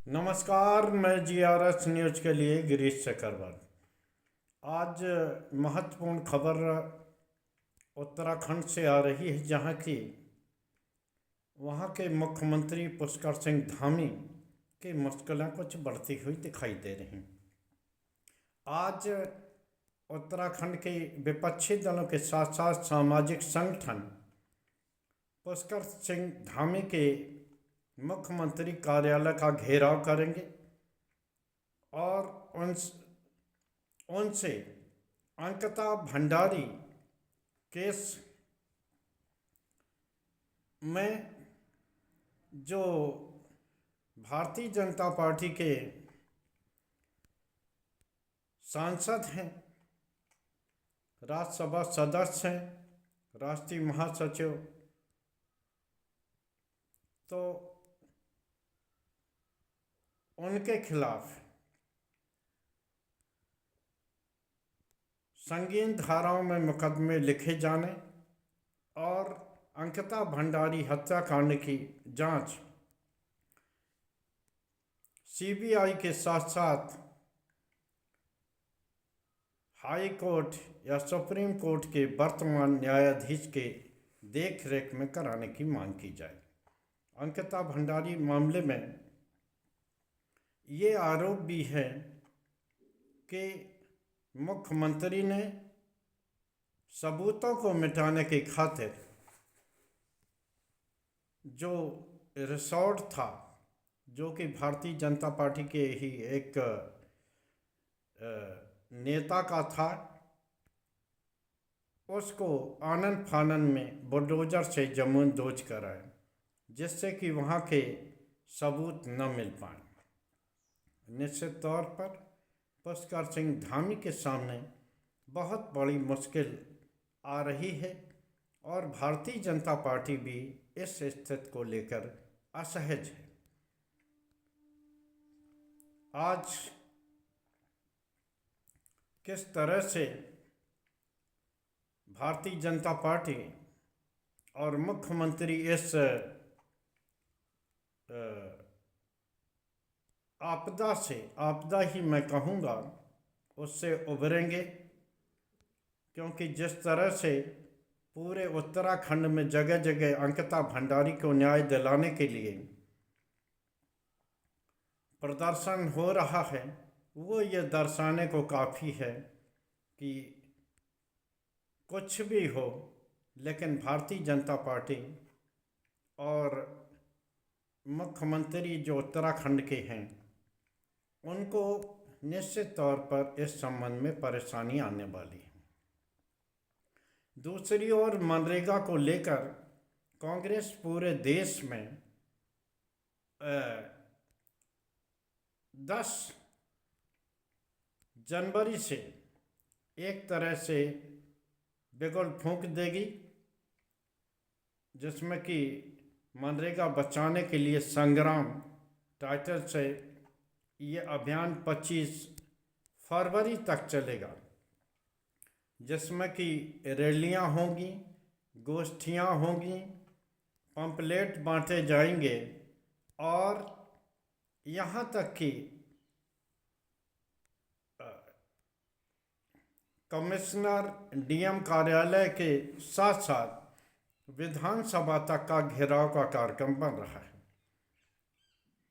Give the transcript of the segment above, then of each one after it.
नमस्कार, मैं GRS news के लिए गिरीश चक्रवर्ती। आज महत्वपूर्ण खबर उत्तराखंड से आ रही है, जहां की वहां के मुख्यमंत्री पुष्कर सिंह धामी की मुश्किलें कुछ बढ़ती हुई दिखाई दे रही। आज उत्तराखंड के विपक्षी दलों के साथ साथ सामाजिक संगठन पुष्कर सिंह धामी के मुख्यमंत्री कार्यालय का घेराव करेंगे और उनसे अंकिता भंडारी केस में जो भारतीय जनता पार्टी के सांसद हैं, राज्यसभा सदस्य हैं, राष्ट्रीय महासचिव, तो उनके खिलाफ संगीन धाराओं में मुकदमे लिखे जाने और अंकिता भंडारी हत्याकांड की जांच सीबीआई के साथ साथ हाई कोर्ट या सुप्रीम कोर्ट के वर्तमान न्यायाधीश के देखरेख में कराने की मांग की जाए। अंकिता भंडारी मामले में ये आरोप भी है कि मुख्यमंत्री ने सबूतों को मिटाने की खातिर जो रिसोर्ट था, जो कि भारतीय जनता पार्टी के ही एक नेता का था, उसको आनन फानन में बुलडोजर से जमींदोज कराए, जिससे कि वहाँ के सबूत न मिल पाए। निश्चित तौर पर पुष्कर सिंह धामी के सामने बहुत बड़ी मुश्किल आ रही है और भारतीय जनता पार्टी भी इस स्थिति को लेकर असहज है। आज किस तरह से भारतीय जनता पार्टी और मुख्यमंत्री इस आपदा ही मैं कहूँगा उससे उभरेंगे, क्योंकि जिस तरह से पूरे उत्तराखंड में जगह जगह अंकिता भंडारी को न्याय दिलाने के लिए प्रदर्शन हो रहा है, वो ये दर्शाने को काफ़ी है कि कुछ भी हो, लेकिन भारतीय जनता पार्टी और मुख्यमंत्री जो उत्तराखंड के हैं, उनको निश्चित तौर पर इस संबंध में परेशानी आने वाली है। दूसरी ओर मनरेगा को लेकर कांग्रेस पूरे देश में 10 जनवरी से एक तरह से बिगुल फूंक देगी, जिसमें कि मनरेगा बचाने के लिए संग्राम टाइटल से ये अभियान 25 फरवरी तक चलेगा, जिसमें कि रैलियां होंगी, गोष्ठियां होंगी, पंपलेट बांटे जाएंगे और यहाँ तक कि कमिश्नर डीएम कार्यालय के साथ साथ विधानसभा तक का घेराव का कार्यक्रम बन रहा है।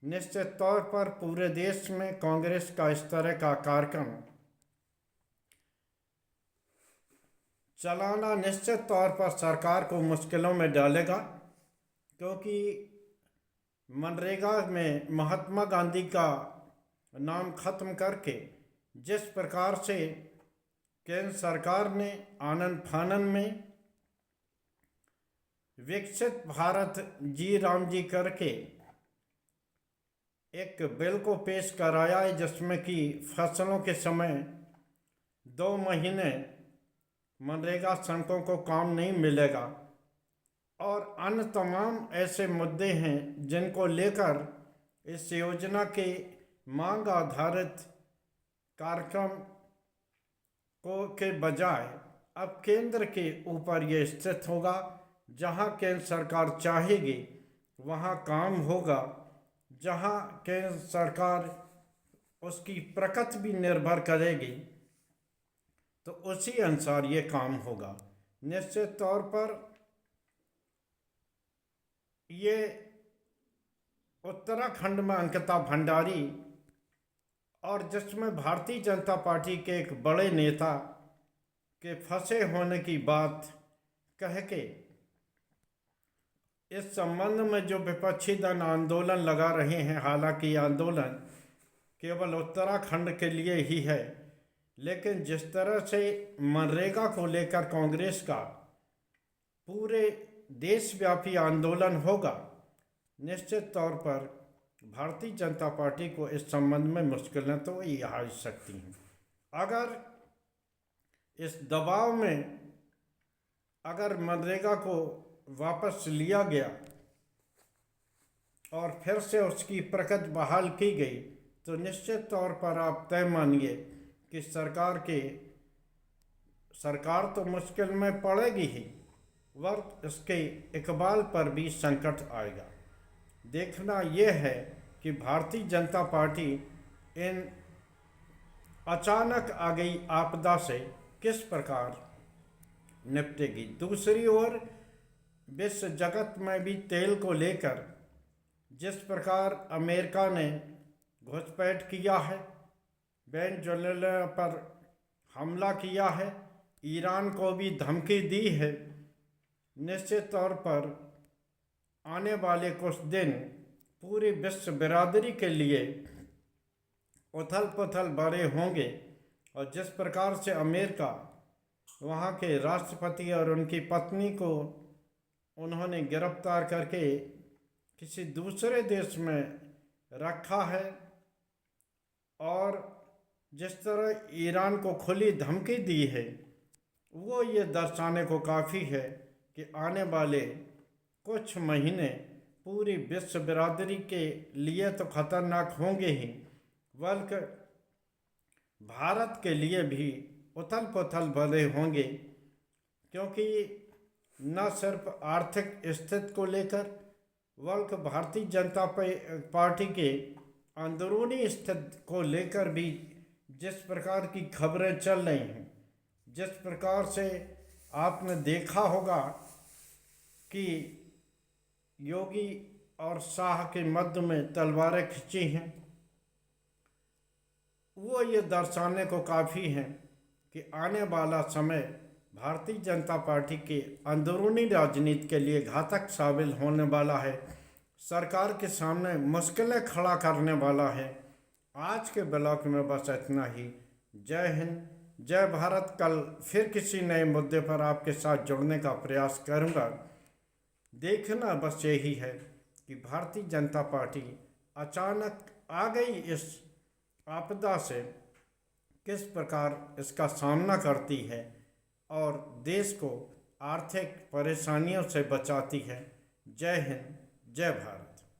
निश्चित तौर पर पूरे देश में कांग्रेस का इस तरह का कार्यक्रम चलाना निश्चित तौर पर सरकार को मुश्किलों में डालेगा, क्योंकि मनरेगा में महात्मा गांधी का नाम खत्म करके जिस प्रकार से केंद्र सरकार ने आनन फानन में विकसित भारत जी राम जी करके एक बिल को पेश कराया है, जिसमें कि फसलों के समय 2 महीने मनरेगा श्रमिकों को काम नहीं मिलेगा और अन्य तमाम ऐसे मुद्दे हैं जिनको लेकर इस योजना के मांग आधारित कार्यक्रम को के बजाय अब केंद्र के ऊपर ये स्थित होगा। जहां केंद्र सरकार चाहेगी वहां काम होगा, जहाँ केंद्र सरकार उसकी प्रकृति भी निर्भर करेगी, तो उसी अनुसार ये काम होगा। निश्चित तौर पर ये उत्तराखंड में अंकिता भंडारी, और जिसमें भारतीय जनता पार्टी के एक बड़े नेता के फंसे होने की बात कह के इस संबंध में जो विपक्षी दल आंदोलन लगा रहे हैं, हालांकि ये आंदोलन केवल उत्तराखंड के लिए ही है, लेकिन जिस तरह से मनरेगा को लेकर कांग्रेस का पूरे देशव्यापी आंदोलन होगा, निश्चित तौर पर भारतीय जनता पार्टी को इस संबंध में मुश्किलें तो ये आ सकती हैं। अगर इस दबाव में अगर मनरेगा को वापस लिया गया और फिर से उसकी प्रकृति बहाल की गई, तो निश्चित तौर पर आप तय मानिए कि सरकार तो मुश्किल में पड़ेगी ही, वर्ग इसके इकबाल पर भी संकट आएगा। देखना यह है कि भारतीय जनता पार्टी इन अचानक आ गई आपदा से किस प्रकार निपटेगी। दूसरी ओर विश्व जगत में भी तेल को लेकर जिस प्रकार अमेरिका ने घुसपैठ किया है, वेनेजुएला पर हमला किया है, ईरान को भी धमकी दी है, निश्चित तौर पर आने वाले कुछ दिन पूरी विश्व बिरादरी के लिए उथल पुथल बड़े होंगे। और जिस प्रकार से अमेरिका वहाँ के राष्ट्रपति और उनकी पत्नी को उन्होंने गिरफ्तार करके किसी दूसरे देश में रखा है, और जिस तरह ईरान को खुली धमकी दी है, वो ये दर्शाने को काफ़ी है कि आने वाले कुछ महीने पूरी विश्व बिरादरी के लिए तो खतरनाक होंगे ही, बल्कि भारत के लिए भी उथल पुथल भरे होंगे, क्योंकि न सिर्फ आर्थिक स्थिति को लेकर बल्कि भारतीय जनता पार्टी के अंदरूनी स्थिति को लेकर भी जिस प्रकार की खबरें चल रही हैं, जिस प्रकार से आपने देखा होगा कि योगी और शाह के मध्य में तलवारें खिंची हैं, वो ये दर्शाने को काफ़ी है कि आने वाला समय भारतीय जनता पार्टी के अंदरूनी राजनीति के लिए घातक साबित होने वाला है, सरकार के सामने मुश्किलें खड़ा करने वाला है। आज के ब्लॉग में बस इतना ही। जय हिंद, जय भारत। कल फिर किसी नए मुद्दे पर आपके साथ जुड़ने का प्रयास करूंगा। देखना बस यही है कि भारतीय जनता पार्टी अचानक आ गई इस आपदा से किस प्रकार इसका सामना करती है और देश को आर्थिक परेशानियों से बचाती है। जय हिंद, जय भारत।